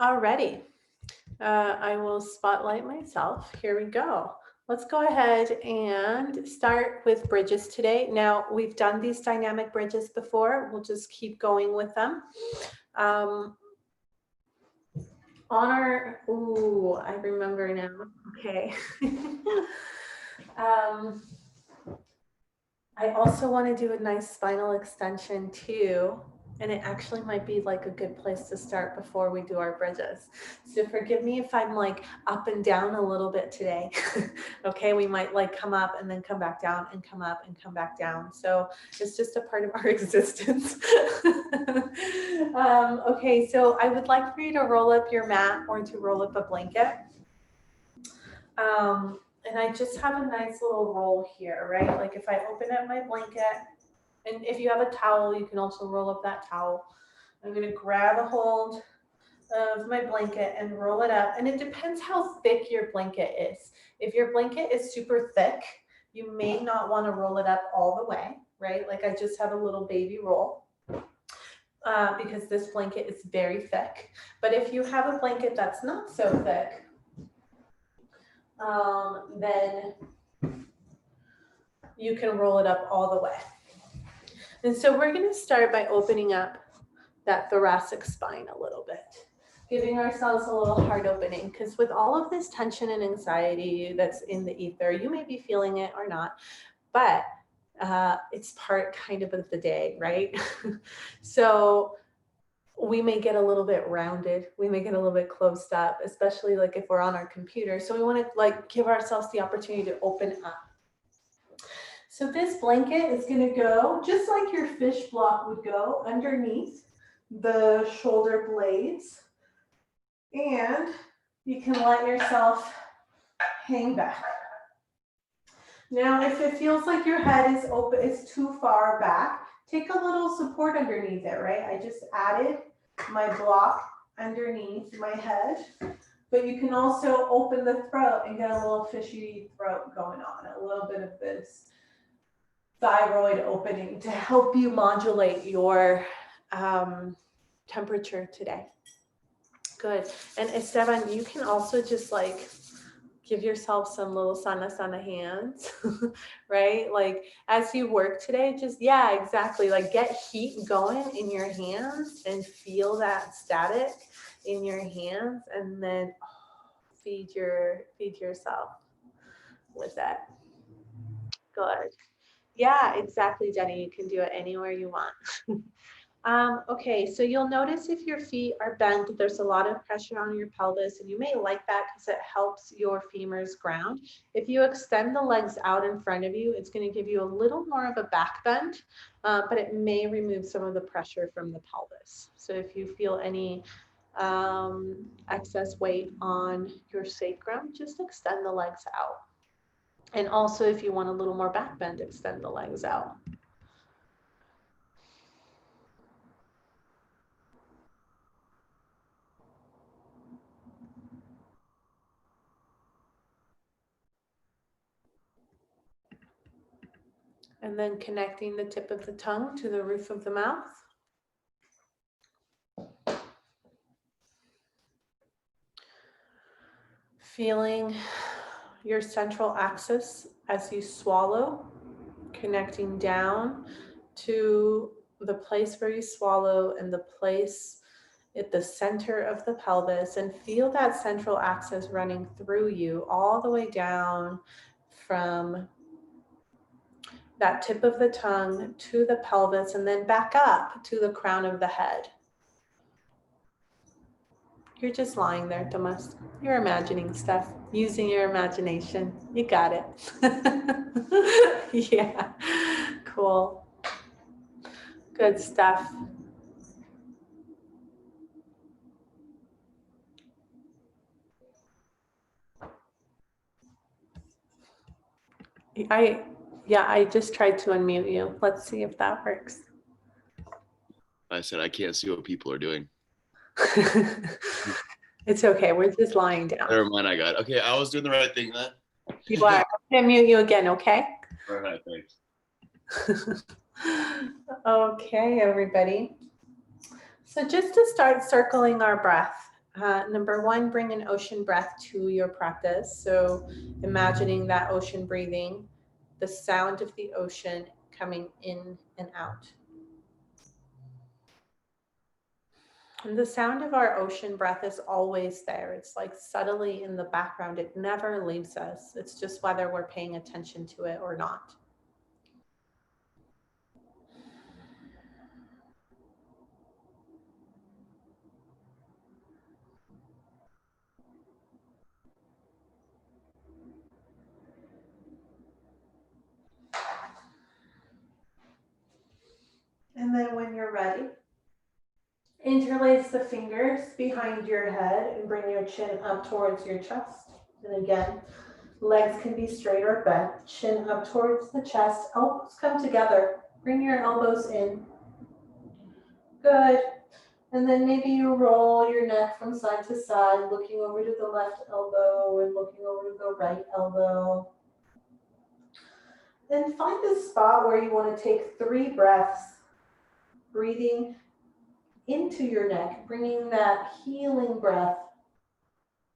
Alrighty, I will spotlight myself. Here we go. Let's go ahead and start with bridges today. Now, we've done these dynamic bridges before. We'll just keep going with them. I remember now. Okay. I also want to do a nice spinal extension too. And it actually might be like a good place to start before we do our bridges. So forgive me if I'm like up and down a little bit today. Okay, we might like come up and then come back down and come up and come back down. So it's just a part of our existence. Okay, so I would like for you to roll up your mat or to roll up a blanket. And I just have a nice little roll here, right? Like if I open up my blanket, and if you have a towel, you can also roll up that towel. I'm going to grab a hold of my blanket and roll it up. And it depends how thick your blanket is. If your blanket is super thick, you may not want to roll it up all the way, right? Like I just have a little baby roll because this blanket is very thick. But if you have a blanket that's not so thick, then you can roll it up all the way. And so we're going to start by opening up that thoracic spine a little bit, giving ourselves a little heart opening, because with all of this tension and anxiety that's in the ether, you may be feeling it or not, but it's part kind of the day, right? So we may get a little bit rounded, we may get a little bit closed up, especially like if we're on our computer. So we want to like give ourselves the opportunity to open up. So this blanket is going to go just like your fish block would go underneath the shoulder blades, and you can let yourself hang back. Now, if it feels like your head is open, is too far back, take a little support underneath it, right? I just added my block underneath my head, but you can also open the throat and get a little fishy throat going on, a little bit of this thyroid opening to help you modulate your temperature today. Good. And Esteban, you can also just like give yourself some little sana hands, right? Like as you work today, just, yeah, exactly. Like get heat going in your hands and feel that static in your hands, and then feed yourself with that. Good. Yeah, exactly, Jenny. You can do it anywhere you want. Okay, so you'll notice if your feet are bent, there's a lot of pressure on your pelvis, and you may like that because it helps your femurs ground. If you extend the legs out in front of you, it's going to give you a little more of a back bend, but it may remove some of the pressure from the pelvis. So if you feel any excess weight on your sacrum, just extend the legs out. And also if you want a little more back bend, extend the legs out. And then connecting the tip of the tongue to the roof of the mouth. Feeling your central axis as you swallow, connecting down to the place where you swallow and the place at the center of the pelvis, and feel that central axis running through you all the way down from that tip of the tongue to the pelvis, and then back up to the crown of the head. You're just lying there, Tomas. You're imagining stuff, using your imagination. You got it. Yeah, cool. Good stuff. I just tried to unmute you. Let's see if that works. I said, I can't see what people are doing. It's okay. We're just lying down. Never mind, I got it. Okay, I was doing the right thing then. You are. I'm going to mute you again, okay? All right, thanks. Okay, everybody. So just to start circling our breath, Number one, bring an ocean breath to your practice. So imagining that ocean breathing, the sound of the ocean coming in and out. And the sound of our ocean breath is always there. It's like subtly in the background. It never leaves us. It's just whether we're paying attention to it or not. And then when you're ready, interlace the fingers behind your head and bring your chin up towards your chest. And again, legs can be straight or bent. Chin up towards the chest. Elbows come together. Bring your elbows in. Good. And then maybe you roll your neck from side to side, looking over to the left elbow and looking over to the right elbow. Then find the spot where you want to take 3 breaths, breathing into your neck, bringing that healing breath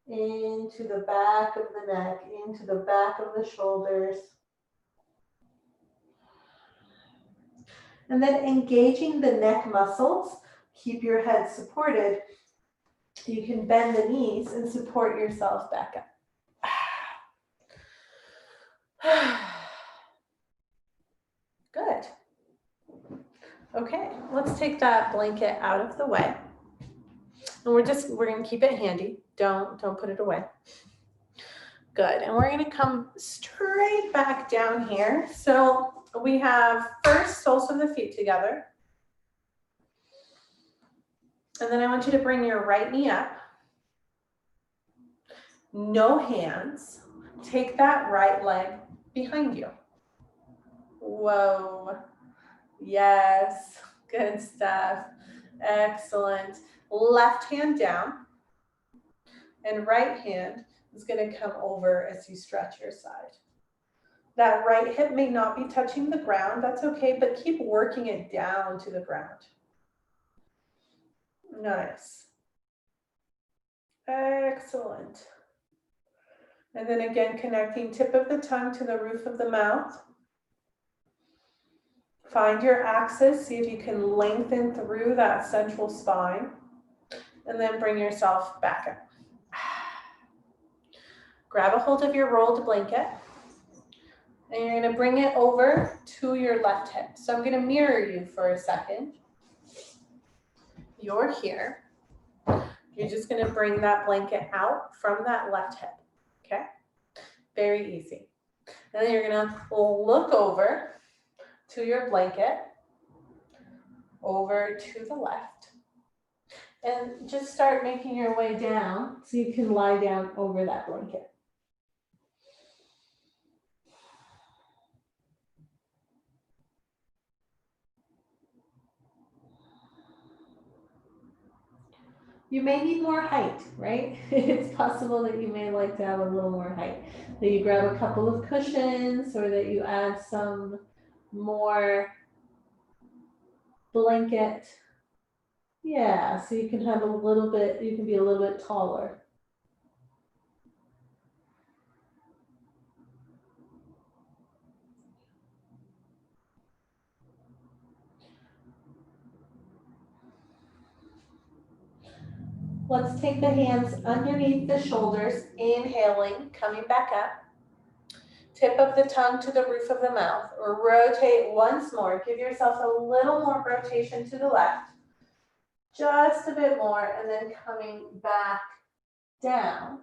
into the back of the neck, into the back of the shoulders. And then engaging the neck muscles, keep your head supported. You can bend the knees and support yourself back up. Good. Okay, let's take that blanket out of the way. And we're gonna keep it handy. Don't put it away. Good, and we're gonna come straight back down here. So we have first soles of the feet together. And then I want you to bring your right knee up. No hands. Take that right leg behind you. Whoa. Yes, good stuff. Excellent. Left hand down and right hand is going to come over as you stretch your side. That right hip may not be touching the ground. That's okay, but keep working it down to the ground. Nice. Excellent. And then again, connecting tip of the tongue to the roof of the mouth. Find your axis, see if you can lengthen through that central spine, and then bring yourself back up. Grab a hold of your rolled blanket, and you're gonna bring it over to your left hip. So I'm gonna mirror you for a second. You're here. You're just gonna bring that blanket out from that left hip, okay? Very easy. And then you're gonna look over to your blanket, over to the left, and just start making your way down so you can lie down over that blanket. You may need more height, right? It's possible that you may like to have a little more height. That you grab a couple of cushions or that you add some more blanket. Yeah, so you can have a little bit, you can be a little bit taller. Let's take the hands underneath the shoulders, inhaling, coming back up. Tip of the tongue to the roof of the mouth, or rotate once more. Give yourself a little more rotation to the left. Just a bit more, and then coming back down.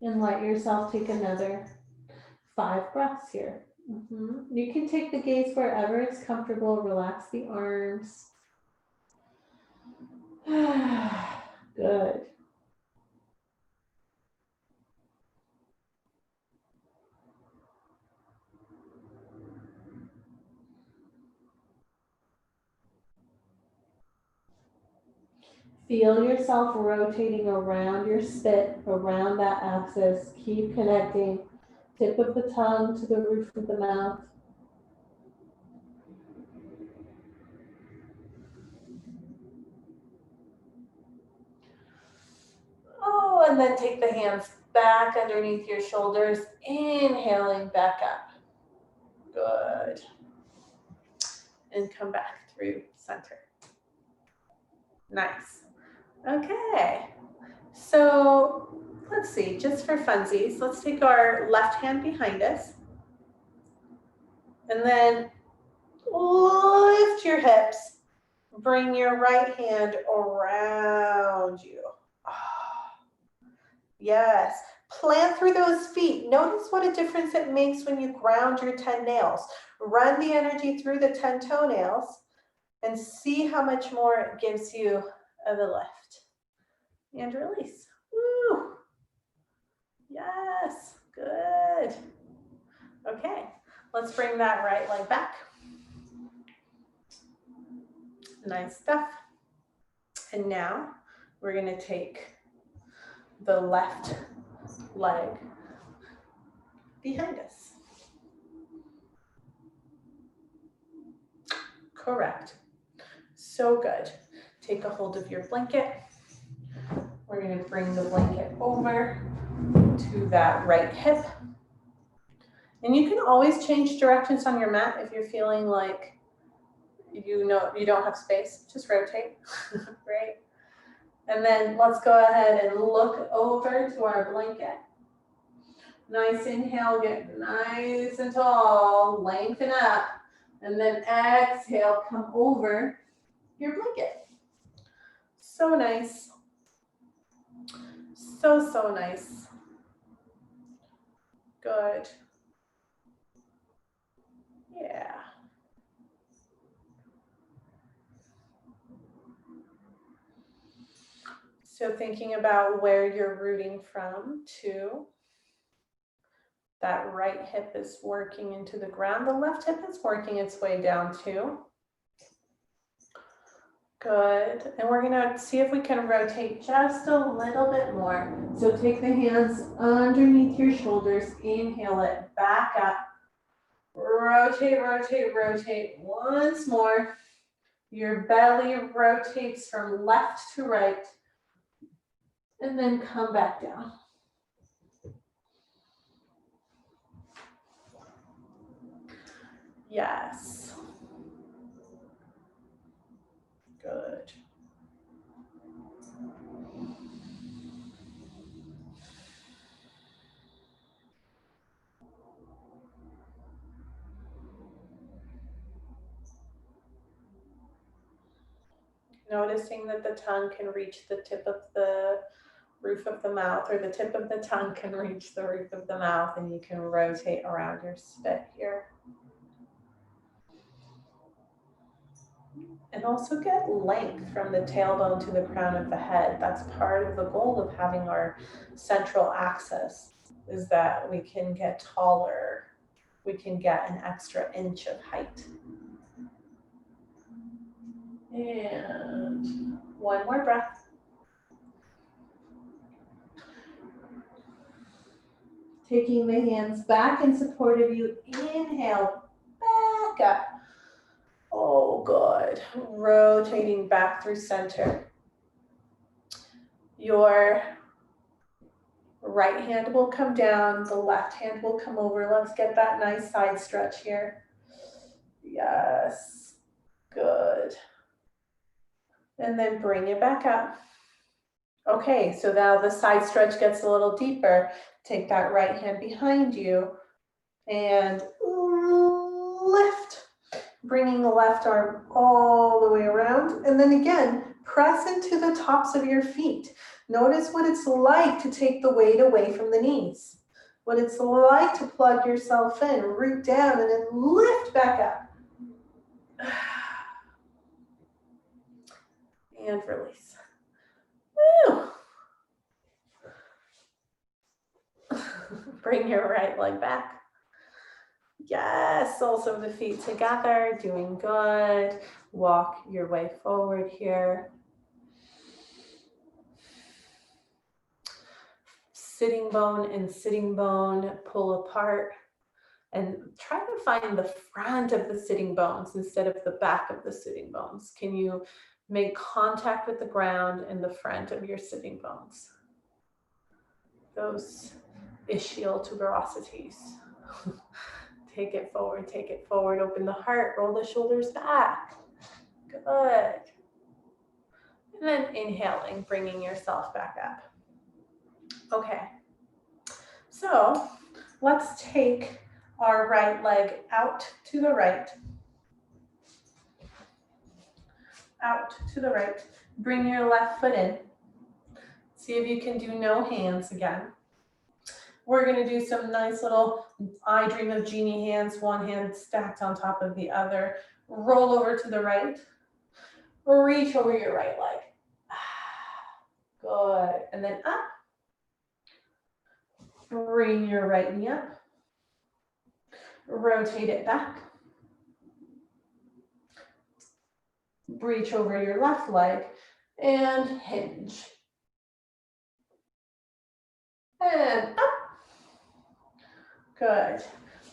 And let yourself take another 5 breaths here. You can take the gaze wherever it's comfortable. Relax the arms. Good. Feel yourself rotating around your spit, around that axis. Keep connecting. Tip of the tongue to the roof of the mouth. And then take the hands back underneath your shoulders, inhaling back up. Good. And come back through center. Nice. Okay. So let's see, just for funsies, let's take our left hand behind us. And then lift your hips. Bring your right hand around you. Yes. Plant through those feet. Notice what a difference it makes when you ground your 10 nails. Run the energy through the 10 toenails and see how much more it gives you of a lift. And release. Woo. Yes. Good. Okay. Let's bring that right leg back. Nice stuff. And now we're going to take the left leg behind us. Correct. So good. Take a hold of your blanket. We're going to bring the blanket over to that right hip. And you can always change directions on your mat if you're feeling like you don't have space. Just rotate. Right? And then let's go ahead and look over to our blanket. Nice inhale, get nice and tall, lengthen up. And then exhale, come over your blanket. So nice. So, so nice. Good. Yeah. So thinking about where you're rooting from to that right hip is working into the ground. The left hip is working its way down too. Good. And we're gonna see if we can rotate just a little bit more. So take the hands underneath your shoulders. Inhale it back up. Rotate, rotate, rotate. Once more. Your belly rotates from left to right. And then come back down. Yes. Good. Noticing that the tongue can reach the tip of the roof of the mouth, or the tip of the tongue can reach the roof of the mouth, and you can rotate around your spit here. And also get length from the tailbone to the crown of the head. That's part of the goal of having our central axis, is that we can get taller. We can get an extra inch of height. And one more breath. Taking the hands back in support of you. Inhale, back up. Oh, good. Rotating back through center. Your right hand will come down. The left hand will come over. Let's get that nice side stretch here. Yes. Good. And then bring it back up. Okay, so now the side stretch gets a little deeper. Take that right hand behind you and lift, bringing the left arm all the way around. And then again, press into the tops of your feet. Notice what it's like to take the weight away from the knees. What it's like to plug yourself in, root down, and then lift back up. And release. Woo! Bring your right leg back. Yes, soles of the feet together, doing good. Walk your way forward here. Sitting bone and sitting bone pull apart, and try to find the front of the sitting bones instead of the back of the sitting bones. Can you make contact with the ground in the front of your sitting bones? those ischial tuberosities. Take it forward, open the heart, roll the shoulders back. Good. And then inhaling, bringing yourself back up. Okay, so let's take our right leg out to the right. Out to the right. Bring your left foot in. See if you can do no hands again. We're going to do some nice little I dream of genie hands, one hand stacked on top of the other. Roll over to the right. Reach over your right leg. Good. And then up. Bring your right knee up. Rotate it back. Reach over your left leg and hinge. And up. Good.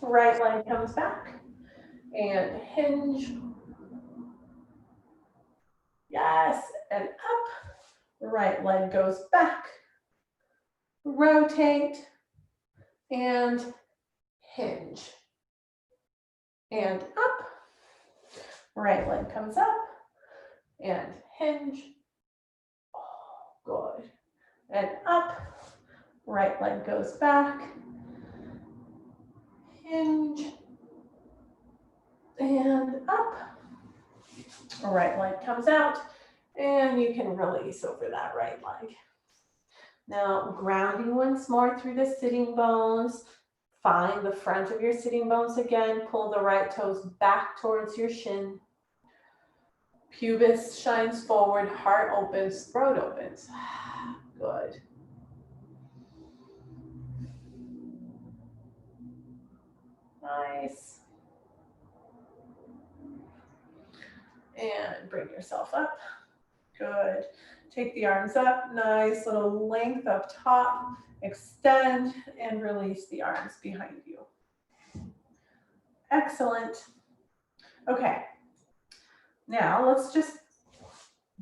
Right leg comes back and hinge. Yes, and up. Right leg goes back. Rotate and hinge. And up. Right leg comes up and hinge. Oh, good. And up. Right leg goes back. Hinge. And up. Right leg comes out. And you can release over that right leg. Now, grounding once more through the sitting bones. Find the front of your sitting bones again. Pull the right toes back towards your shin. Pubis shines forward, heart opens, throat opens. Good. Nice. And bring yourself up. Good. Take the arms up, nice little length up top. Extend and release the arms behind you. Excellent. Okay. Now let's just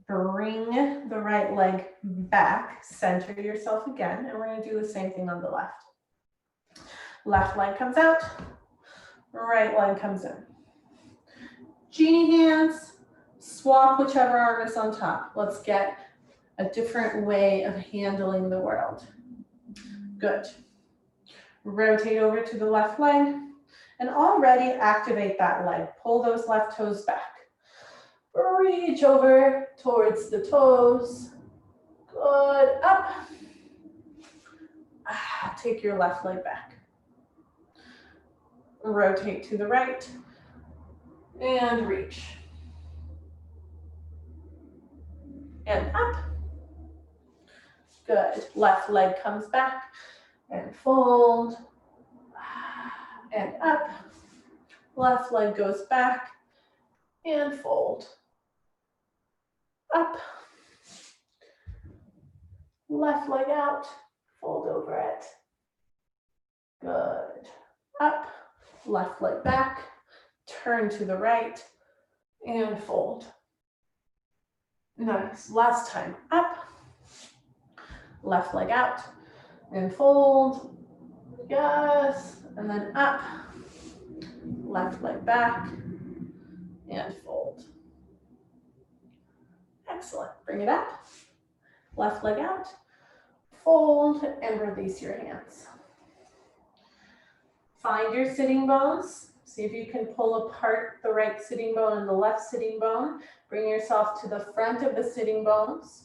bring the right leg back, center yourself again, and we're going to do the same thing on the left. Left leg comes out, right leg comes in. Genie hands, swap whichever arm is on top. Let's get a different way of handling the world. Good. Rotate over to the left leg and already activate that leg. Pull those left toes back. Reach over towards the toes. Good. Up. Take your left leg back. Rotate to the right and reach. And up. Good. Left leg comes back and fold. And up. Left leg goes back and fold. Up. Left leg out. Fold over it. Good. Up. Left leg back. Turn to the right and fold. Nice. Last time. Up. Left leg out and fold. Yes. And then up. Left leg back and fold. Excellent. Bring it up. Left leg out. Fold and release your hands. Find your sitting bones. See if you can pull apart the right sitting bone and the left sitting bone. Bring yourself to the front of the sitting bones.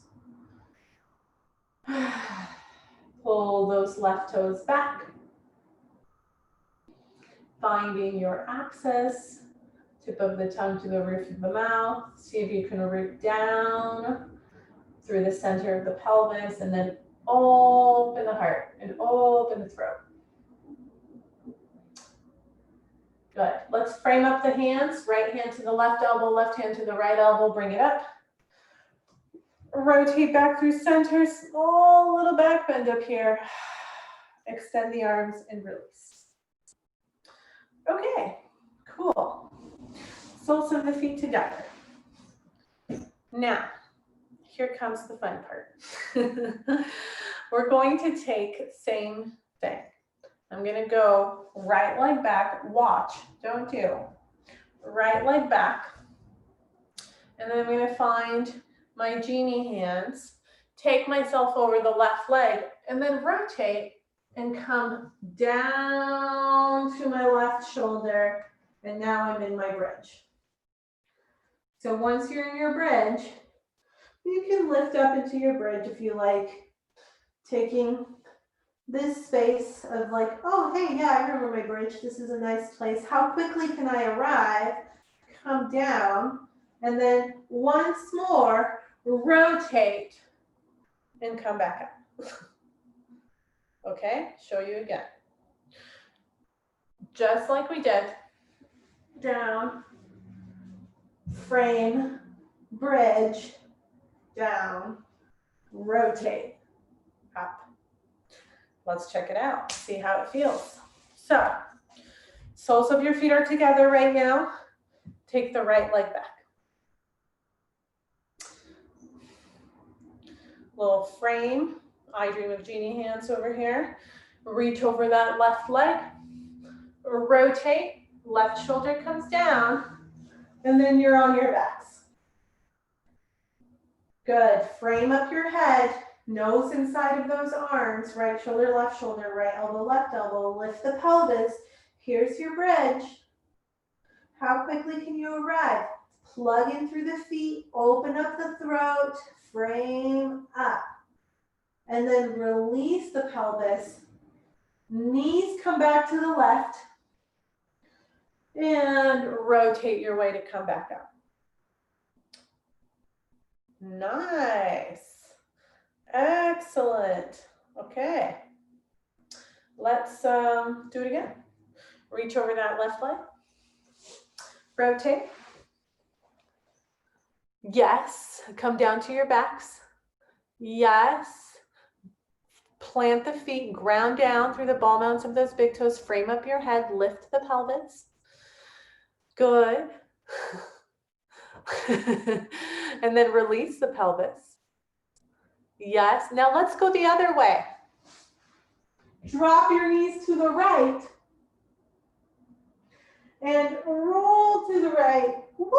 Pull those left toes back. Finding your axis. Tip of the tongue to the roof of the mouth. See if you can root down through the center of the pelvis and then open the heart and open the throat. Good. Let's frame up the hands. Right hand to the left elbow, left hand to the right elbow. Bring it up. Rotate back through center. Small little back bend up here. Extend the arms and release. Okay, cool. Soles of the feet together. Now, here comes the fun part. we're going to take same thing. I'm gonna go right leg back, watch, don't do. Right leg back. And then I'm gonna find my genie hands, take myself over the left leg, and then rotate and come down to my left shoulder. And now I'm in my bridge. So once you're in your bridge, you can lift up into your bridge if you like, taking this space of like, oh, hey, yeah, I remember my bridge. This is a nice place. How quickly can I arrive? Come down, and then once more, rotate and come back up. Okay, show you again. Just like we did. Down, frame, bridge, down, rotate, up. Let's check it out, see how it feels. So, soles of your feet are together right now. Take the right leg back. Little frame, I dream of genie hands over here. Reach over that left leg, rotate, left shoulder comes down, and then you're on your backs. Good, frame up your head, nose inside of those arms, right shoulder, left elbow, left elbow, lift the pelvis. Here's your bridge. How quickly can you arrive? Plug in through the feet, open up the throat, frame up. And then release the pelvis. Knees come back to the left. And rotate your way to come back up. Nice. Excellent. Okay. Let's do it again. Reach over that left leg. Rotate. Yes. Come down to your backs. Yes. Plant the feet, ground down through the ball mounts of those big toes. Frame up your head, lift the pelvis. Good. And then release the pelvis. Yes. Now let's go the other way. Drop your knees to the right. And roll to the right. Whoop.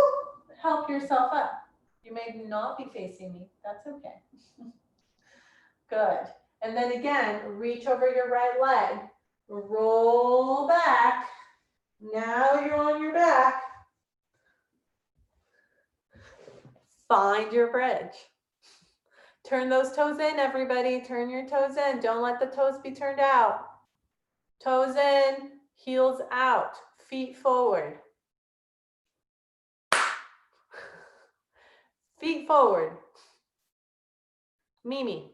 Help yourself up. You may not be facing me. That's okay. Good. And then again, reach over your right leg. Roll back. Now you're on your back. Find your bridge. Turn those toes in, everybody. Turn your toes in. Don't let the toes be turned out. Toes in, heels out, feet forward. Feet forward. Mimi.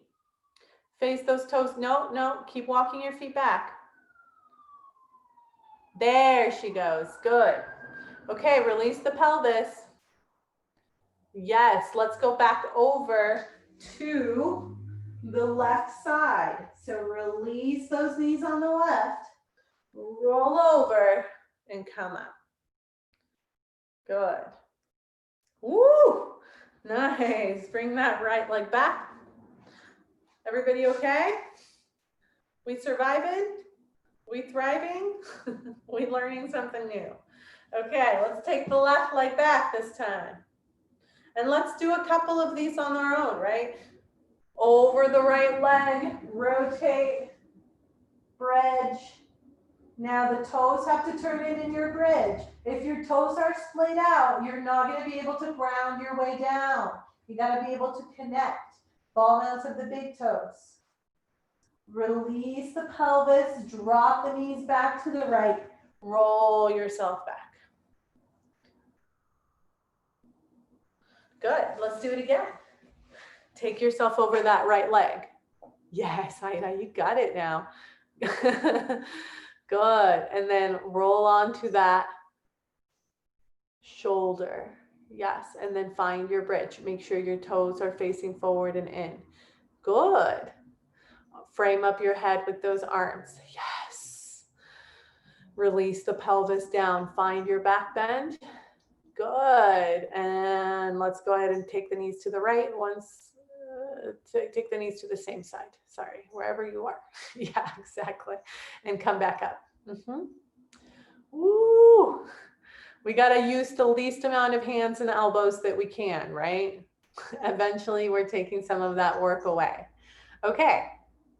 Face those toes. No, no, keep walking your feet back. There she goes. Good. Okay, release the pelvis. Yes, let's go back over to the left side. So release those knees on the left. Roll over and come up. Good. Woo! Nice. Bring that right leg back. Everybody okay? We surviving? We thriving? We learning something new. Okay, let's take the left leg back this time. And let's do a couple of these on our own, right? Over the right leg, rotate, bridge. Now the toes have to turn in your bridge. If your toes are splayed out, you're not going to be able to ground your way down. You got to be able to connect. Ball mounts of the big toes. Release the pelvis, drop the knees back to the right, roll yourself back. Good, let's do it again. Take yourself over that right leg. Yes, Aida, you got it now. Good, and then roll onto that shoulder. Yes, and then find your bridge. Make sure your toes are facing forward and in. Good. Frame up your head with those arms. Yes. Release the pelvis down. Find your back bend. Good. And let's go ahead and take the knees to the right once Take the knees to the same side. Sorry, wherever you are. Yeah, exactly. And come back up. Woo! We got to use the least amount of hands and elbows that we can, right? Eventually, we're taking some of that work away. Okay,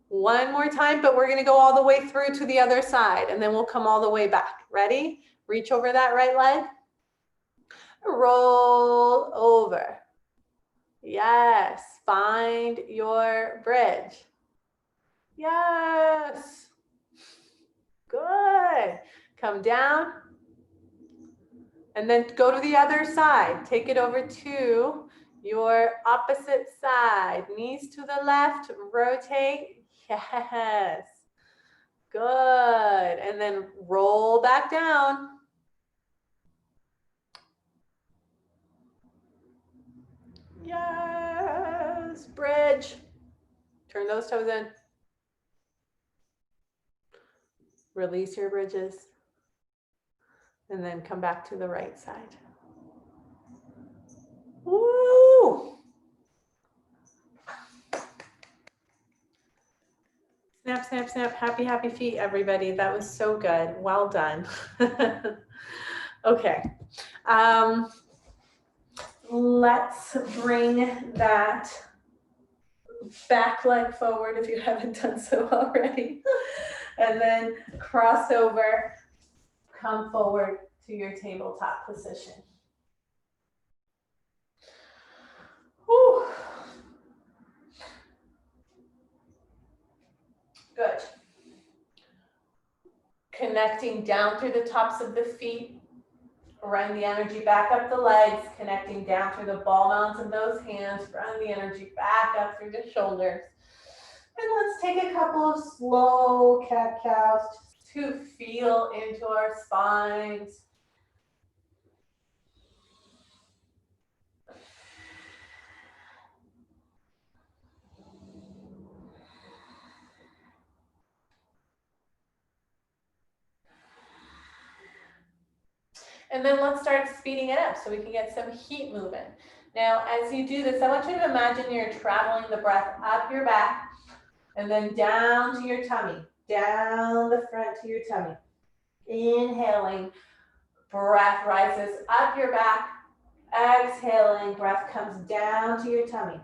one more time, but we're going to go all the way through to the other side, and then we'll come all the way back. Ready? Reach over that right leg. Roll over. Yes. Find your bridge. Yes. Good. Come down. And then go to the other side. Take it over to your opposite side. Knees to the left. Rotate. Yes. Good. And then roll back down. Yes. Bridge. Turn those toes in. Release your bridges. And then come back to the right side. Woo! Snap, snap, snap. Happy, happy feet, everybody. That was so good. Well done. Okay. Let's bring that back leg forward if you haven't done so already. And then cross over, come forward to your tabletop position. Whew. Good. Connecting down through the tops of the feet. Run the energy back up the legs, connecting down through the ball mounds of those hands. Run the energy back up through the shoulders. And let's take a couple of slow cat-cows to feel into our spines. And then let's start speeding it up so we can get some heat moving. Now, as you do this, I want you to imagine you're traveling the breath up your back and then down to your tummy, down the front to your tummy. Inhaling, breath rises up your back. Exhaling, breath comes down to your tummy.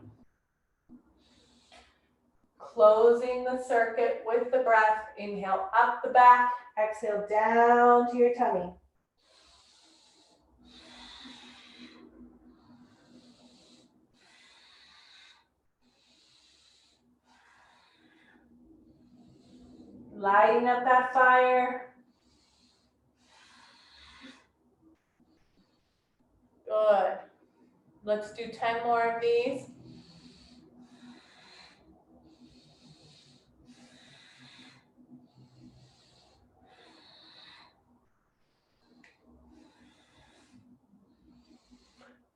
Closing the circuit with the breath. Inhale up the back, exhale down to your tummy. Lighting up that fire. Good. Let's do 10 more of these.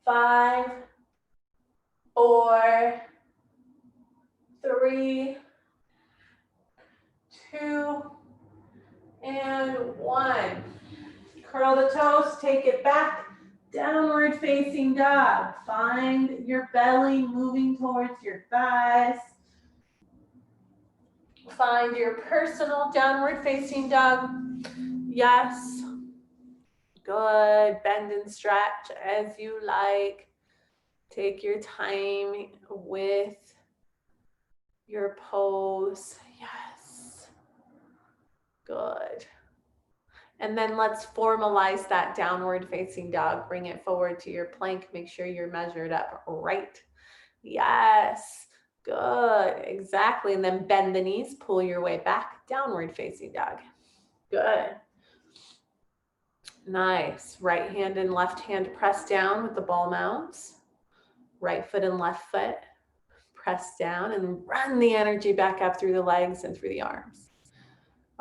Five, 4, 3, 2, and 1. Curl the toes, take it back. Downward facing dog. Find your belly moving towards your thighs. Find your personal downward facing dog. Yes. Good. Bend and stretch as you like. Take your time with your pose. Yes. Good. And then let's formalize that downward facing dog. Bring it forward to your plank. Make sure you're measured up right. Yes. Good. Exactly. And then bend the knees, pull your way back, downward facing dog. Good. Nice. Right hand and left hand press down with the ball mounds. Right foot and left foot. Press down and run the energy back up through the legs and through the arms.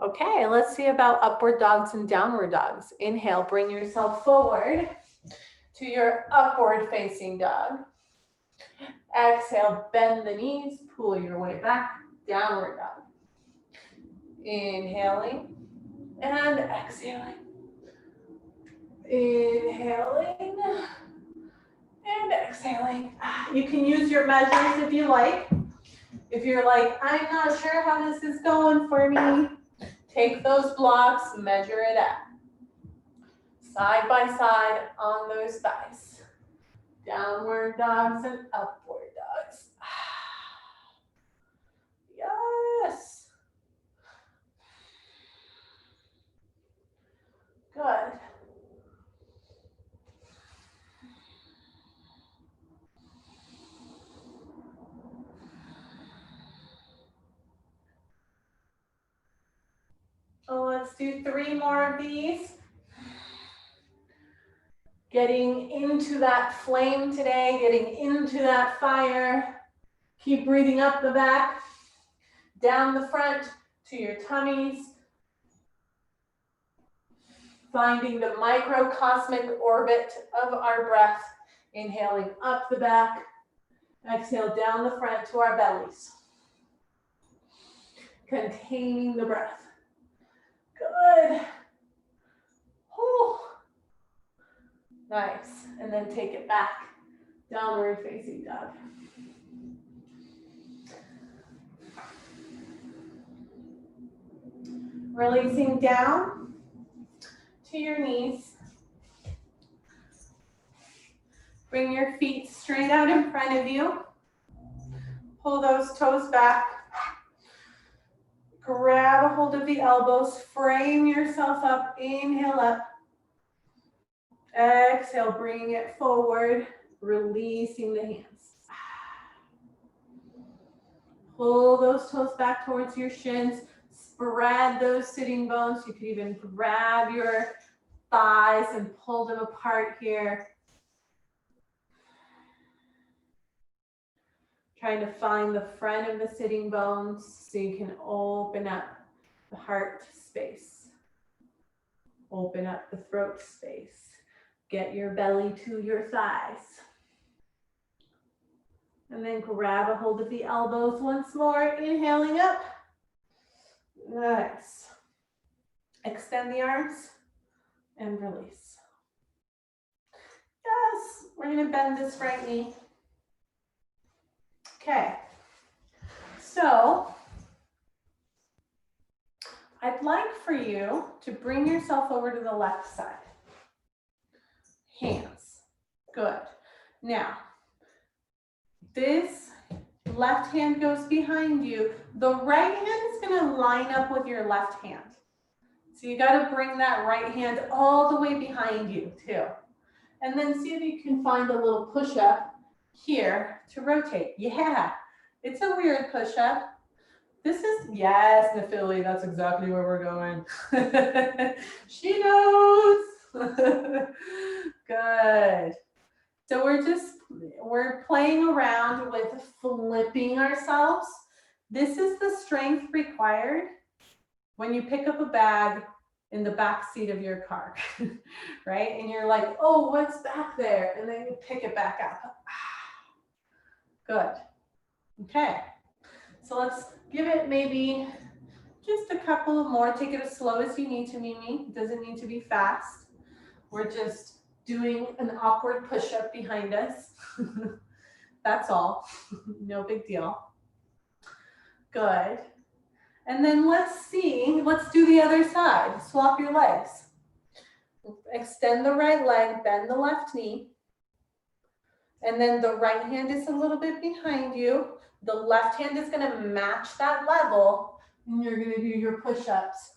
Okay, let's see about upward dogs and downward dogs. Inhale, bring yourself forward to your upward facing dog. Exhale, bend the knees, pull your way back, downward dog. Inhaling and exhaling. Inhaling and exhaling. You can use your measures if you like. If you're like, I'm not sure how this is going for me, take those blocks, measure it out. Side by side on those thighs. Downward dogs and upward dogs. Yes. Good. Oh, let's do 3 more of these. Getting into that flame today, getting into that fire. Keep breathing up the back, down the front to your tummies. Finding the microcosmic orbit of our breath. Inhaling up the back. Exhale down the front to our bellies. Containing the breath. Good. Whew. Nice. And then take it back. Downward facing dog. Releasing down to your knees. Bring your feet straight out in front of you. Pull those toes back. Grab a hold of the elbows. Frame yourself up. Inhale up. Exhale, bringing it forward. Releasing the hands. Pull those toes back towards your shins. Spread those sitting bones. You could even grab your thighs and pull them apart here. Trying to find the front of the sitting bones so you can open up the heart space. Open up the throat space. Get your belly to your thighs. And then grab a hold of the elbows once more, inhaling up. Nice. Extend the arms and release. Yes, we're gonna bend this right knee. Okay, so I'd like for you to bring yourself over to the left side. Hands, good. Now, this left hand goes behind you. The right hand is gonna line up with your left hand. So you gotta bring that right hand all the way behind you too. And then see if you can find a little push-up here to rotate. Yeah, it's a weird push-up. This is, yes, Nafili, that's exactly where we're going. She knows. Good. So we're playing around with flipping ourselves. This is the strength required when you pick up a bag in the back seat of your car, right? And you're like, oh, what's back there? And then you pick it back up. Good. Okay. So let's give it maybe just a couple more. Take it as slow as you need to, Mimi. It doesn't need to be fast. We're just doing an awkward push-up behind us. That's all. No big deal. Good. And then let's do the other side. Swap your legs. Extend the right leg, bend the left knee. And then the right hand is a little bit behind you. The left hand is going to match that level. And you're going to do your push-ups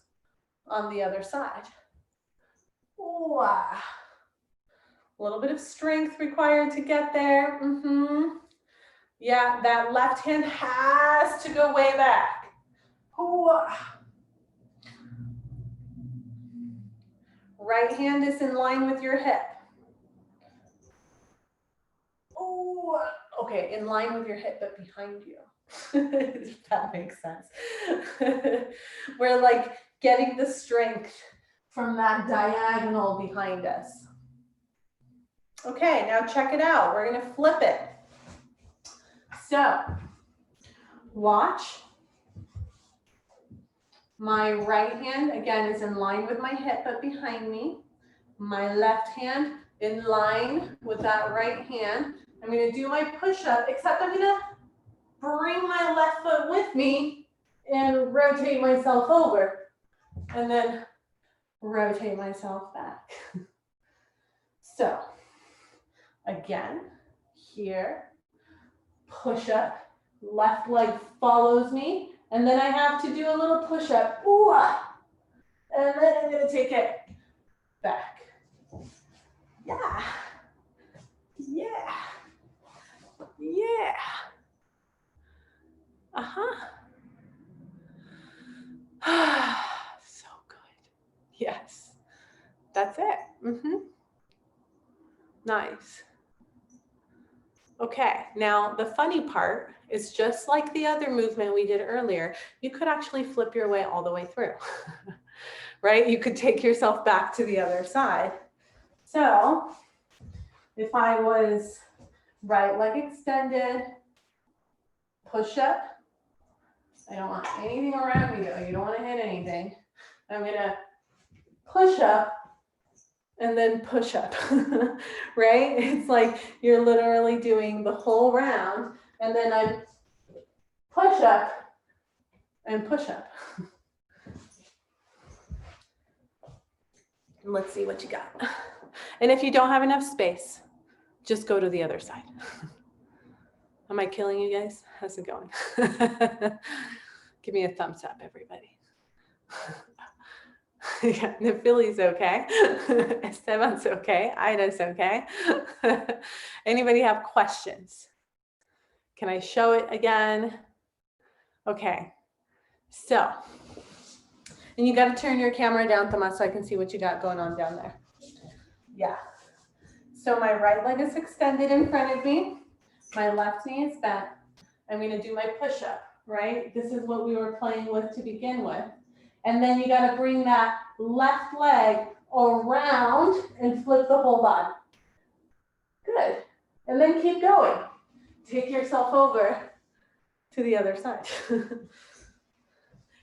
on the other side. Ooh, ah. A little bit of strength required to get there. Yeah, that left hand has to go way back. Ooh, ah. Right hand is in line with your hip. Oh, okay, in line with your hip, but behind you. If that makes sense. We're like getting the strength from that diagonal behind us. Okay, now check it out. We're gonna flip it. So, watch. My right hand, again, is in line with my hip, but behind me. My left hand in line with that right hand. I'm gonna do my push-up, except I'm gonna bring my left foot with me and rotate myself over, and then rotate myself back. So again, here, push up, left leg follows me, and then I have to do a little push up, ooh, and then I'm gonna take it back. Yeah, yeah, yeah. So good. Yes, that's it. Nice. Okay, now the funny part is just like the other movement we did earlier, you could actually flip your way all the way through, right? You could take yourself back to the other side. So if I was right leg extended, push up, I don't want anything around me though, you don't want to hit anything. I'm gonna push up and then push up, right? It's like you're literally doing the whole round, and then I push up and push up. And let's see what you got. And if you don't have enough space, just go to the other side. Am I killing you guys? How's it going? Give me a thumbs up, everybody. Yeah, the Philly's okay. Esteban's okay. Ida's okay. Anybody have questions? Can I show it again? Okay. So, and you got to turn your camera down, Tomas, so I can see what you got going on down there. Yeah. So my right leg is extended in front of me. My left knee is bent. I'm going to do my push-up, right? This is what we were playing with to begin with. And then you got to bring that left leg around and flip the whole body. Good. And then keep going. Take yourself over to the other side.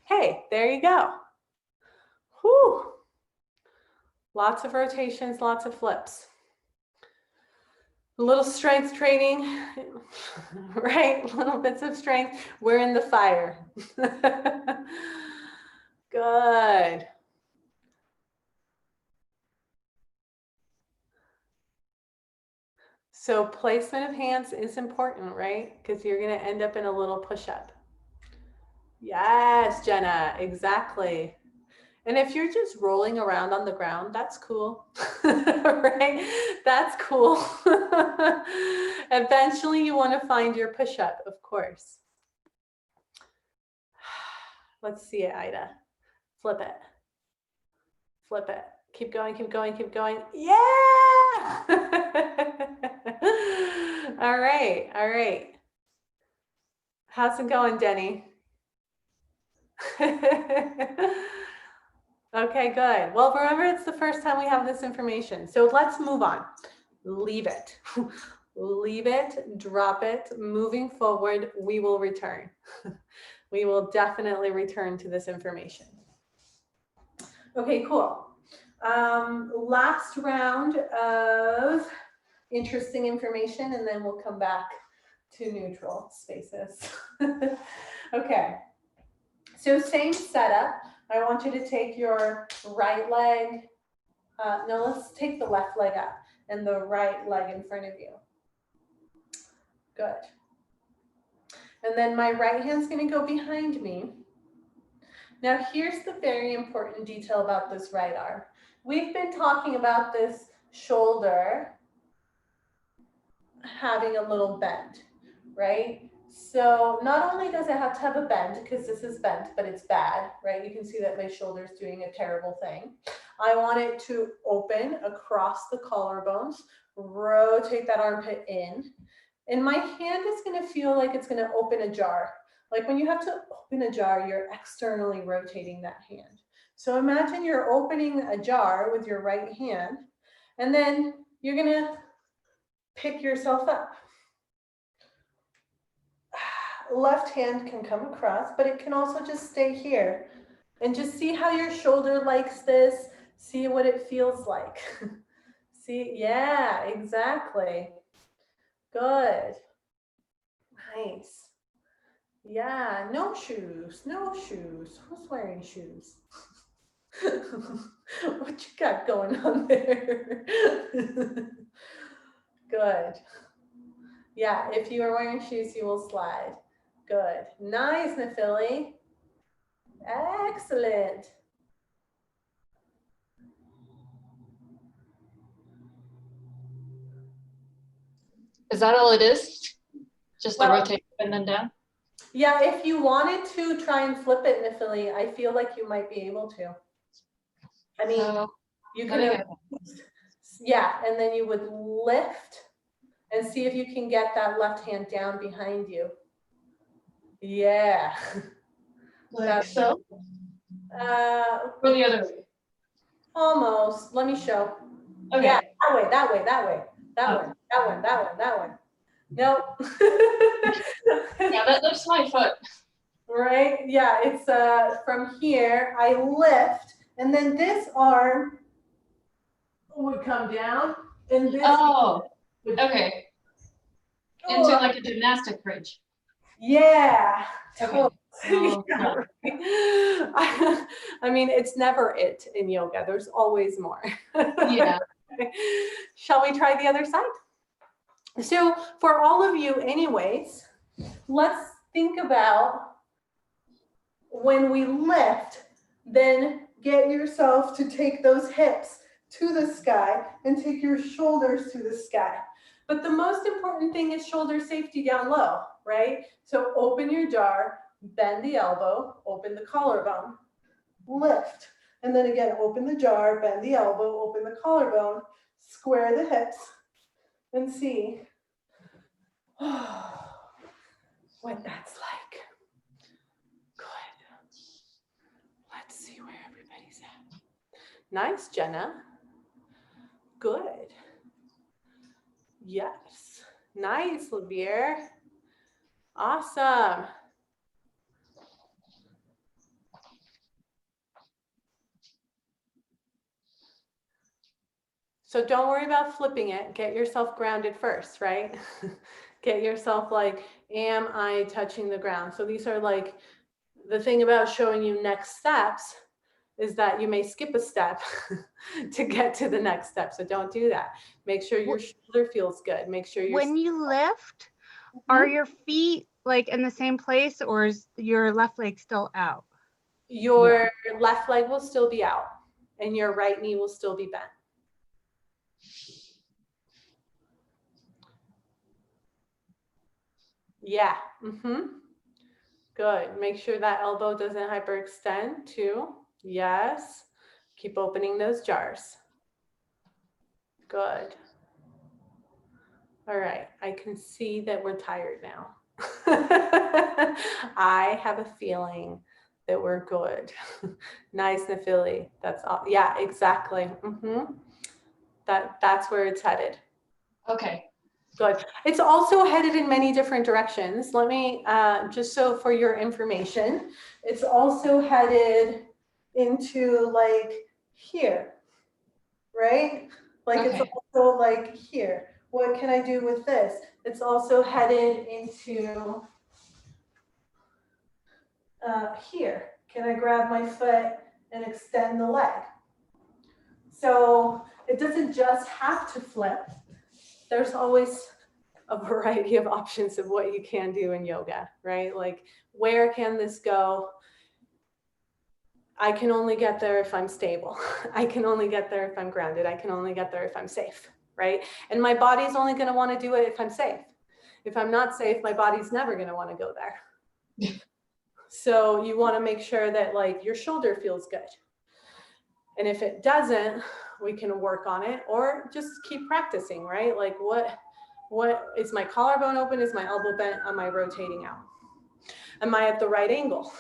Hey, there you go. Whew. Lots of rotations, lots of flips. A little strength training, right? Little bits of strength. We're in the fire. Good. So placement of hands is important, right? Because you're going to end up in a little push-up. Yes, Jenna, exactly. And if you're just rolling around on the ground, that's cool, right? That's cool. Eventually, you want to find your push-up, of course. Let's see it, Ida. Flip it. Flip it. Keep going, keep going, keep going. Yeah! All right, all right. How's it going, Denny? Okay, good. Well, remember, it's the first time we have this information. So let's move on. Leave it. Leave it, drop it. Moving forward, we will return. We will definitely return to this information. Okay, cool. Last round of interesting information, and then we'll come back to neutral spaces. Okay, so same setup. I want you to take your right leg, no, let's take the left leg up and the right leg in front of you. Good. And then my right hand's going to go behind me. Now here's the very important detail about this right arm. We've been talking about this shoulder having a little bend, right? So not only does it have to have a bend, because this is bent, but it's bad, right? You can see that my shoulder is doing a terrible thing. I want it to open across the collarbones, rotate that armpit in, and my hand is going to feel like it's going to open a jar. Like when you have to open a jar, you're externally rotating that hand. So imagine you're opening a jar with your right hand, and then you're going to pick yourself up. Left hand can come across, but it can also just stay here. And just see how your shoulder likes this. See what it feels like. See, yeah, exactly. Good. Nice. Yeah, no shoes, no shoes. Who's wearing shoes? What you got going on there? Good. Yeah, if you are wearing shoes, you will slide. Good. Nice, Nafili. Excellent. Is that all it is? Just the Well, rotate up and then down? yeah, if you wanted to try and flip it, Nafili, I feel like you might be able to. I mean, So, you let me could, go. yeah, and then you would lift and see if you can get that left hand down behind you. Yeah. Like so? Or the other way? Almost. Let me show. Okay. Yeah, that way, that way, that way, that Oh. one, that one, that one, that one. Nope. Yeah, that lifts my foot. Right? Yeah, it's from here, I lift, and then this arm would come down, and this Oh, would, okay. Into like a gymnastic bridge. yeah. Okay. Oh, Yeah, right. I mean, it's never it in yoga. There's always more. yeah. Shall we try the other side? So for all of you anyways, let's think about when we lift, then get yourself to take those hips to the sky and take your shoulders to the sky. But the most important thing is shoulder safety down low, right? So open your jar, bend the elbow, open the collarbone, lift. And then again, open the jar, bend the elbow, open the collarbone, square the hips, and see what that's like. Good. Let's see where everybody's at. Nice, Jenna. Good. Yes. Nice, Lavier. Awesome. So don't worry about flipping it. Get yourself grounded first, right? Get yourself like, am I touching the ground? So these are like, the thing about showing you next steps is that you may skip a step to get to the next step. So don't do that. Make sure your shoulder feels good. Make sure you're— When you lift, are your feet like in the same place, or is your left leg still out? your left leg will still be out and your right knee will still be bent. Yeah. Good. Make sure that elbow doesn't hyperextend too. Yes. Keep opening those jars. Good. All right. I can see that we're tired now. I have a feeling that we're good. Nice, Nafili. That's all. Yeah, exactly. That's where it's headed. Okay. Good. It's also headed in many different directions. Let me, just so for your information, it's also headed into like here, right? Like Okay. it's also like here. What can I do with this? It's also headed into here. Can I grab my foot and extend the leg? So it doesn't just have to flip. There's always a variety of options of what you can do in yoga, right? Like, where can this go? I can only get there if I'm stable. I can only get there if I'm grounded. I can only get there if I'm safe, right? And my body's only going to want to do it if I'm safe. If I'm not safe, my body's never going to want to go there. So you want to make sure that like your shoulder feels good. And if it doesn't, we can work on it or just keep practicing, right? Like what is my collarbone open? Is my elbow bent? Am I rotating out? Am I at the right angle?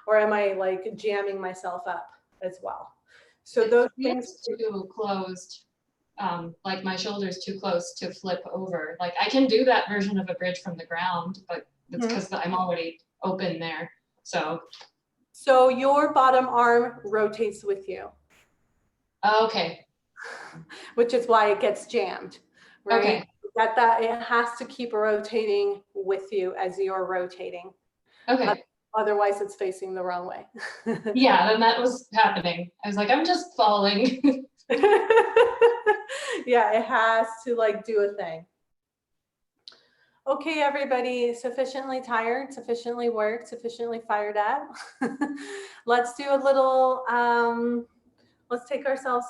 Or am I like jamming myself up as well? So those things too closed, like my shoulder's too close to flip over. Like I can do that version of a bridge from the ground, but it's because I'm already open there. So your bottom arm rotates with you. Okay. Which is why it gets jammed, right? Okay. That it has to keep rotating with you as you're rotating. Okay. Otherwise it's facing the wrong way. Yeah, then that was happening. I was like, I'm just falling. Yeah, it has to like do a thing. Okay, everybody, sufficiently tired, sufficiently worked, sufficiently fired up. Let's do a little, let's take ourselves,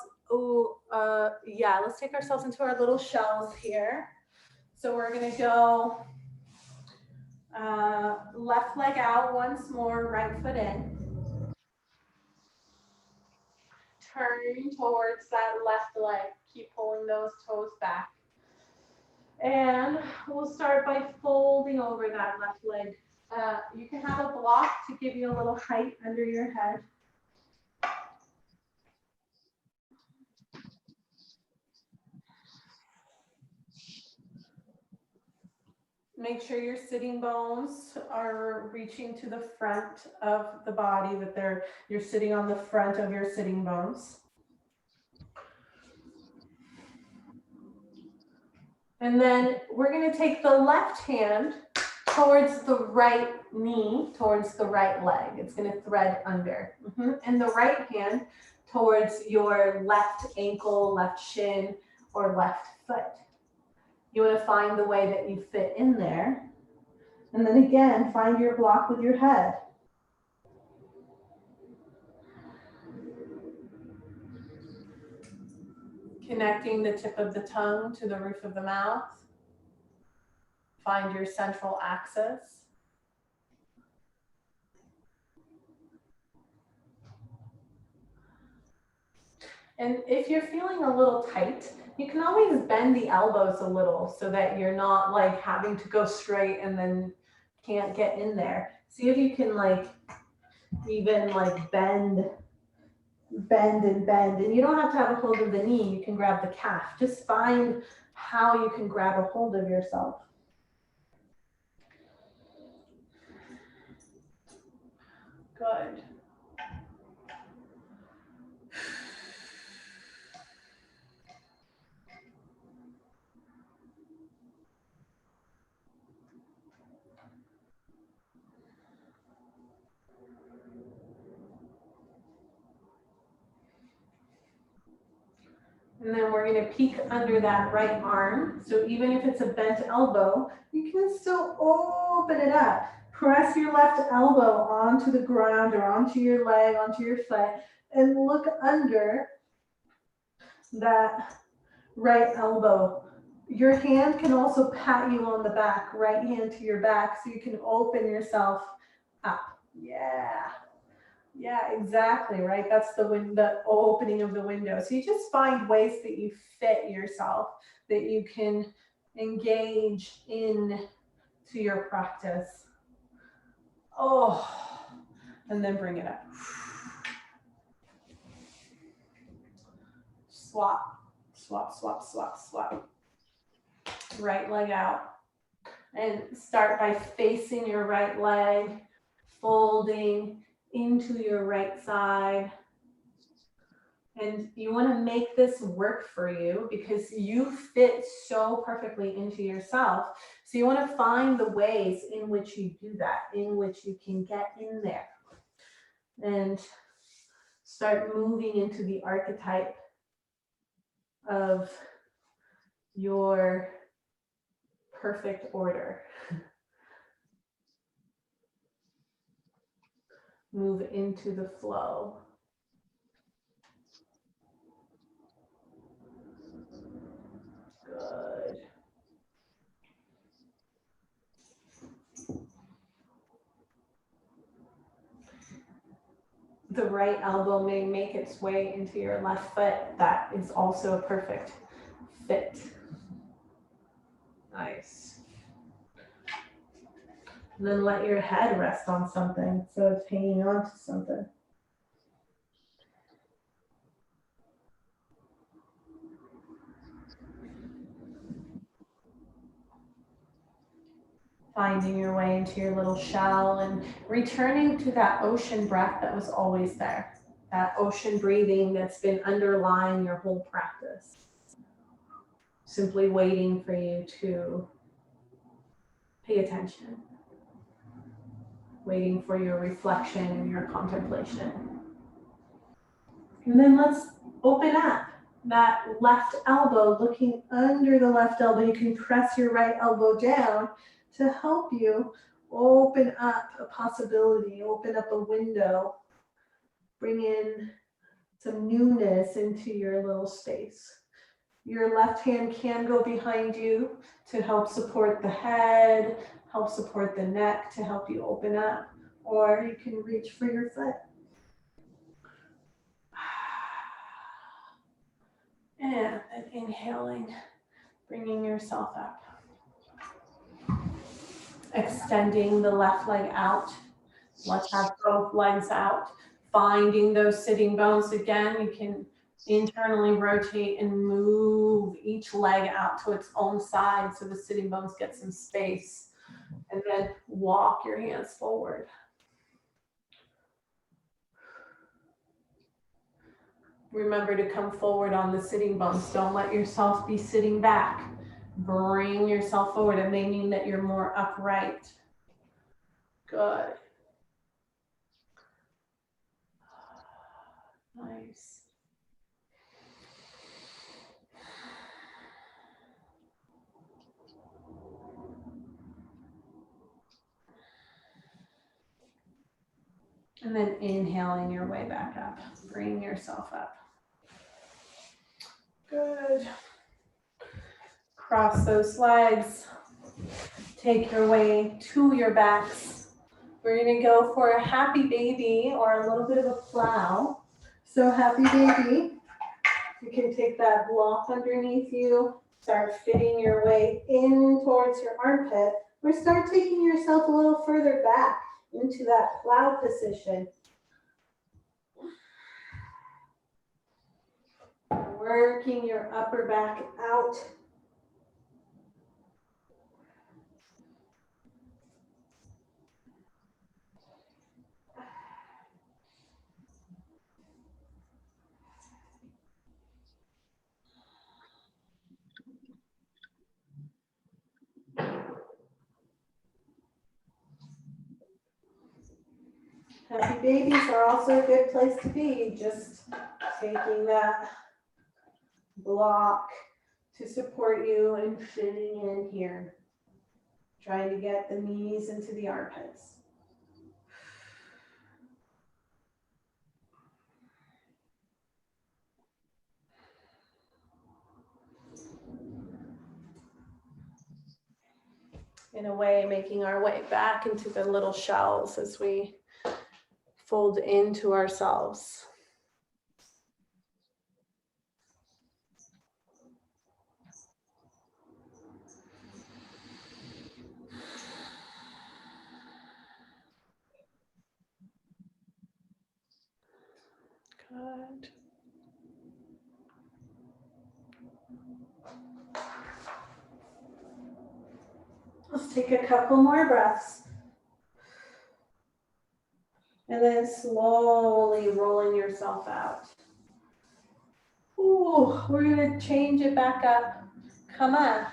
let's take ourselves into our little shells here. So we're gonna go left leg out once more, right foot in. Turn towards that left leg. Keep pulling those toes back. And we'll start by folding over that left leg. You can have a block to give you a little height under your head. Make sure your sitting bones are reaching to the front of the body, that you're sitting on the front of your sitting bones. And then we're going to take the left hand towards the right knee, towards the right leg. It's going to thread under. And the right hand towards your left ankle, left shin, or left foot. You want to find the way that you fit in there. And then again, find your block with your head. Connecting the tip of the tongue to the roof of the mouth. Find your central axis. And if you're feeling a little tight, you can always bend the elbows a little so that you're not like having to go straight and then can't get in there. See if you can like even like bend. And you don't have to have a hold of the knee. You can grab the calf. Just find how you can grab a hold of yourself. Good. And then we're going to peek under that right arm. So even if it's a bent elbow, you can still open it up. Press your left elbow onto the ground or onto your leg, onto your foot, and look under that right elbow. Your hand can also pat you on the back, right hand to your back, so you can open yourself up. Yeah. Yeah, exactly, right? That's the opening of the window. So you just find ways that you fit yourself, that you can engage in to your practice. Oh, and then bring it up. Swap, swap, swap, swap, swap. Right leg out. And start by facing your right leg, folding into your right side. And you want to make this work for you because you fit so perfectly into yourself. So you want to find the ways in which you do that, in which you can get in there and start moving into the archetype of your perfect order. Move into the flow. Good. The right elbow may make its way into your left foot. That is also a perfect fit. Nice. And then let your head rest on something so it's hanging on to something. Finding your way into your little shell and returning to that ocean breath that was always there. That ocean breathing that's been underlying your whole practice. simply waiting for you to pay attention, waiting for your reflection and your contemplation. And then let's open up that left elbow, looking under the left elbow. You can press your right elbow down to help you open up a possibility, open up a window, bring in some newness into your little space. Your left hand can go behind you to help support the head, help support the neck, to help you open up, or you can reach for your foot. And then inhaling, bringing yourself up. Extending the left leg out. Let's have both legs out. Finding those sitting bones again. You can internally rotate and move each leg out to its own side so the sitting bones get some space. And then walk your hands forward. Remember to come forward on the sitting bones. Don't let yourself be sitting back. Bring yourself forward. It may mean that you're more upright. Good. Nice. And then inhaling your way back up. Bring yourself up. Good. Cross those legs. Take your way to your backs. We're going to go for a happy baby or a little bit of a plow. So happy baby, you can take that block underneath you, start fitting your way in towards your armpit, or start taking yourself a little further back into that plow position. Working your upper back out. Happy babies are also a good place to be. Just taking that block to support you and fitting in here. Trying to get the knees into the armpits. In a way, making our way back into the little shells as we fold into ourselves. Good. Let's take a couple more breaths. And then slowly rolling yourself out. Ooh, we're going to change it back up. Come on.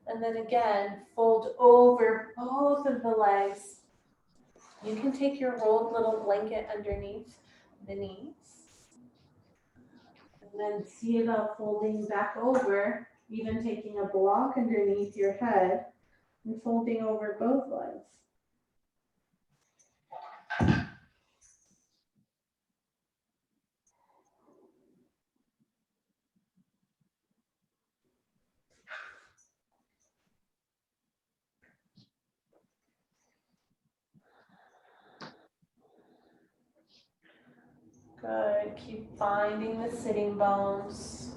And then again, fold over both of the legs. You can take your rolled little blanket underneath the knees. And then see about folding back over, even taking a block underneath your head and folding over both legs. Good. Keep finding the sitting bones.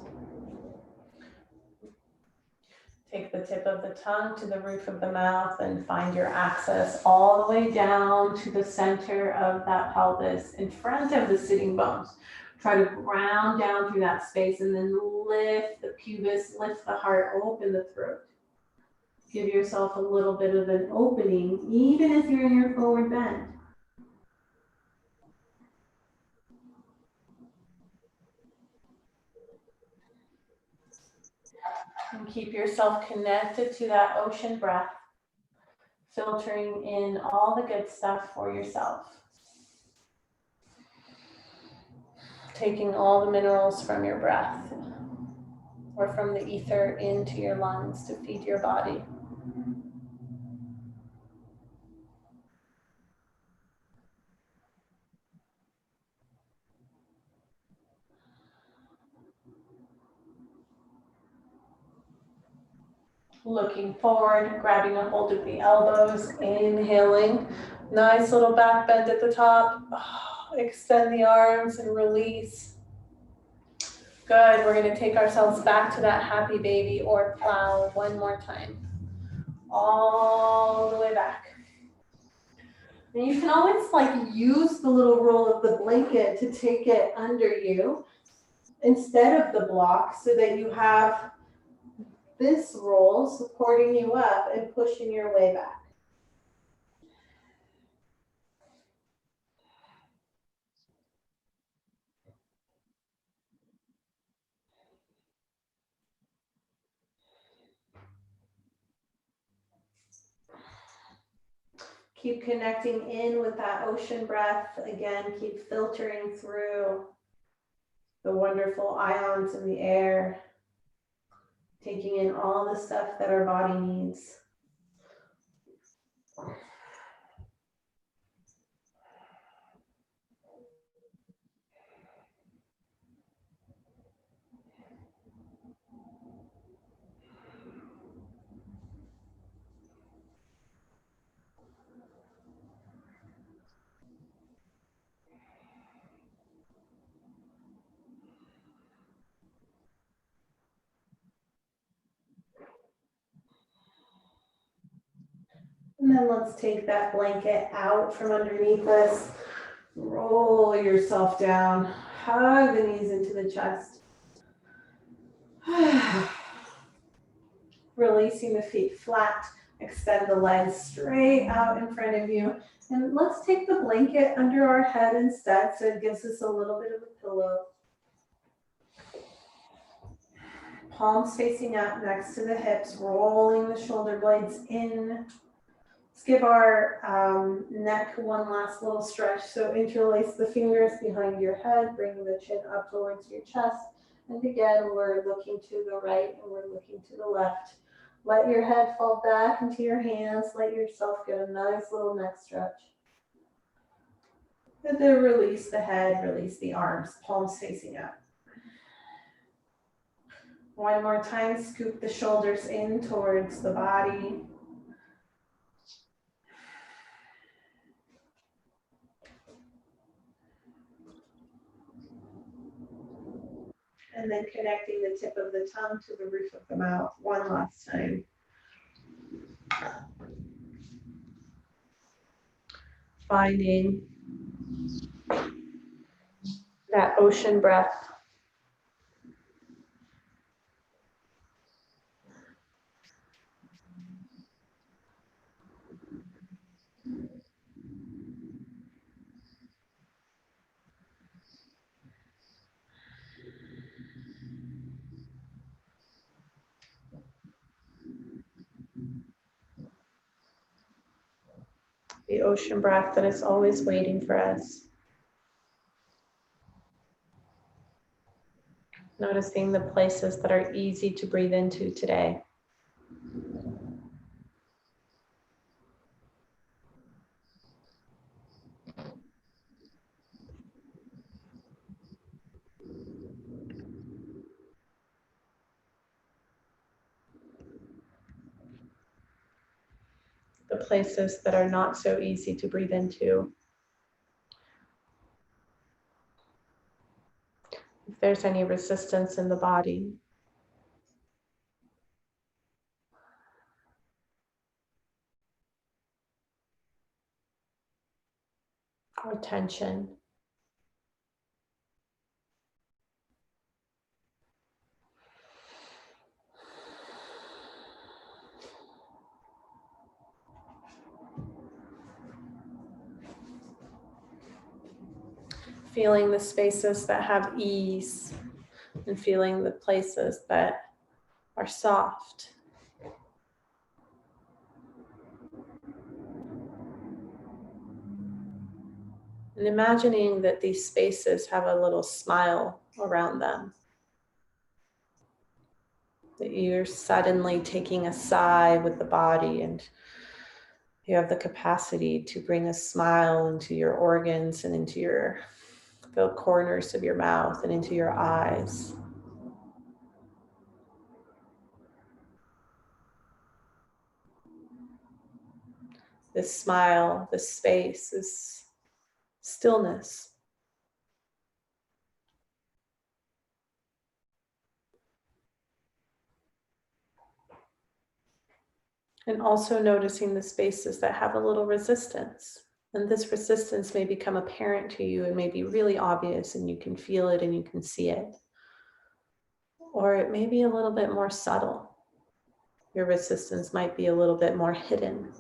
Take the tip of the tongue to the roof of the mouth and find your access all the way down to the center of that pelvis in front of the sitting bones. Try to ground down through that space and then lift the pubis, lift the heart, open the throat. Give yourself a little bit of an opening, even if you're in your forward bend. And keep yourself connected to that ocean breath, filtering in all the good stuff for yourself. Taking all the minerals from your breath or from the ether into your lungs to feed your body. Looking forward, grabbing a hold of the elbows, inhaling. Nice little back bend at the top. Extend the arms and release. Good, we're gonna take ourselves back to that happy baby or plow one more time. All the way back. And you can always use the little roll of the blanket to take it under you instead of the block so that you have this roll supporting you up and pushing your way back. Keep connecting in with that ocean breath. Again, keep filtering through the wonderful ions in the air, taking in all the stuff that our body needs. And then let's take that blanket out from underneath us. Roll yourself down. Hug the knees into the chest. Releasing the feet flat. Extend the legs straight out in front of you. And let's take the blanket under our head instead so it gives us a little bit of a pillow. Palms facing up next to the hips, rolling the shoulder blades in. Let's give our neck one last little stretch. So interlace the fingers behind your head, bring the chin up towards your chest. And again, we're looking to the right and we're looking to the left. Let your head fall back into your hands. Let yourself get a nice little neck stretch. And then release the head, release the arms, palms facing up. One more time, scoop the shoulders in towards the body. And then connecting the tip of the tongue to the roof of the mouth one last time. Finding that ocean breath. The ocean breath that is always waiting for us. Noticing the places that are easy to breathe into today. The places that are not so easy to breathe into. If there's any resistance in the body. Or tension. Feeling the spaces that have ease and feeling the places that are soft. And imagining that these spaces have a little smile around them. That you're suddenly taking a sigh with the body and you have the capacity to bring a smile into your organs and into the corners of your mouth and into your eyes. This smile, this space is stillness. And also noticing the spaces that have a little resistance. And this resistance may become apparent to you and may be really obvious and you can feel it and you can see it. Or it may be a little bit more subtle. Your resistance might be a little bit more hidden.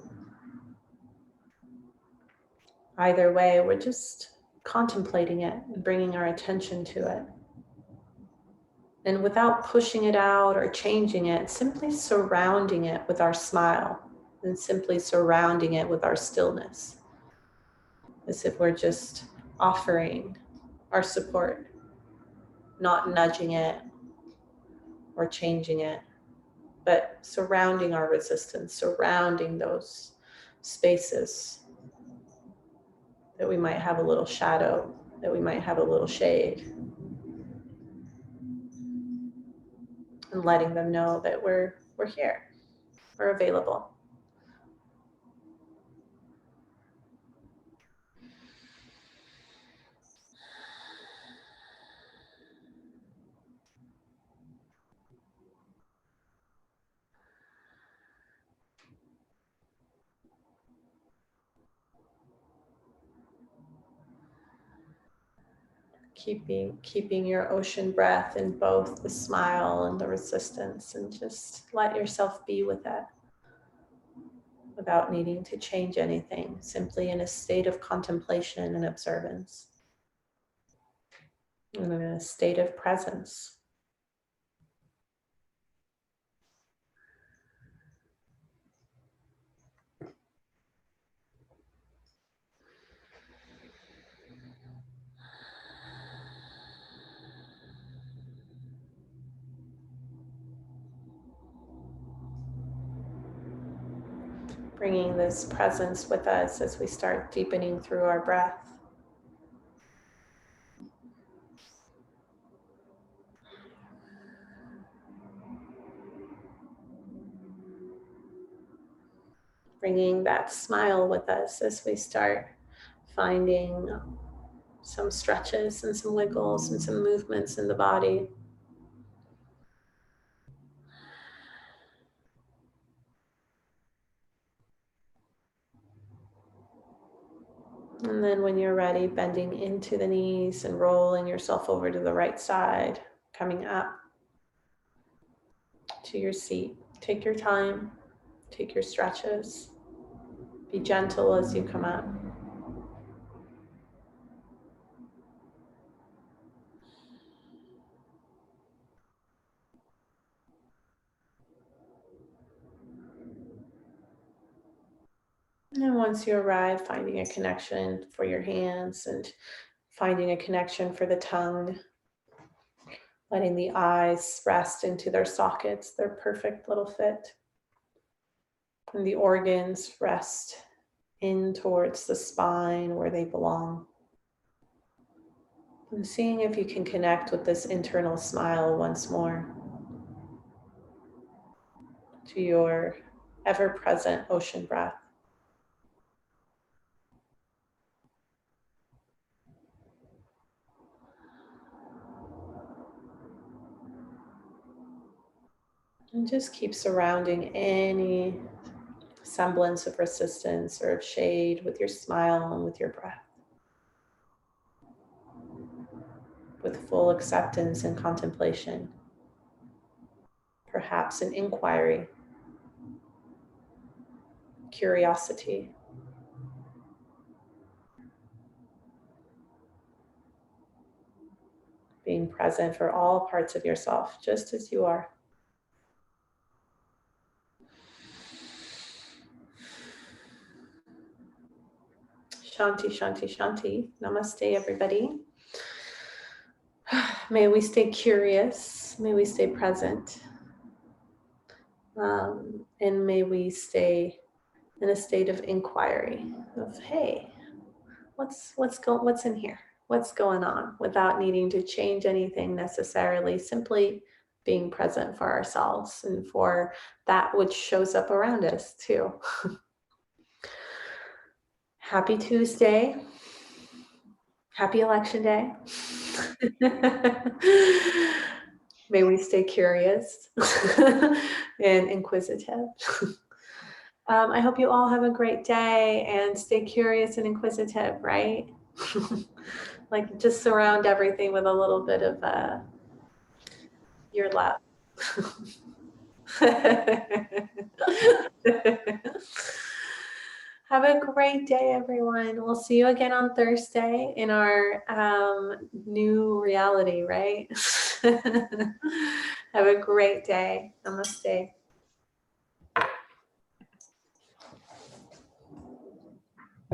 Either way, we're just contemplating it and bringing our attention to it. And without pushing it out or changing it, simply surrounding it with our smile and simply surrounding it with our stillness. As if we're just offering our support, not nudging it or changing it, but surrounding our resistance, surrounding those spaces that we might have a little shadow, that we might have a little shade. And letting them know that we're here, we're available. Keeping your ocean breath in both the smile and the resistance, and just let yourself be with it without needing to change anything, simply in a state of contemplation and observance, and in a state of presence. Bringing this presence with us as we start deepening through our breath. Bringing that smile with us as we start finding some stretches and some wiggles and some movements in the body. And then when you're ready, bending into the knees and rolling yourself over to the right side, coming up to your seat. Take your time, take your stretches. Be gentle as you come up. And once you arrive, finding a connection for your hands and finding a connection for the tongue, letting the eyes rest into their sockets, their perfect little fit. And the organs rest in towards the spine where they belong. And seeing if you can connect with this internal smile once more to your ever-present ocean breath. And just keep surrounding any semblance of resistance or of shade with your smile and with your breath. With full acceptance and contemplation. Perhaps an inquiry, curiosity. Being present for all parts of yourself, just as you are. Shanti, Shanti, Shanti. Namaste, everybody. May we stay curious. May we stay present. And may we stay in a state of inquiry of, hey, what's in here? What's going on, without needing to change anything necessarily, simply being present for ourselves and for that which shows up around us too. Happy Tuesday. Happy election day. May we stay curious and inquisitive. I hope you all have a great day and stay curious and inquisitive, right? Like just surround everything with a little bit of your love. Have a great day, everyone. We'll see you again on Thursday in our new reality, right? Have a great day. Namaste.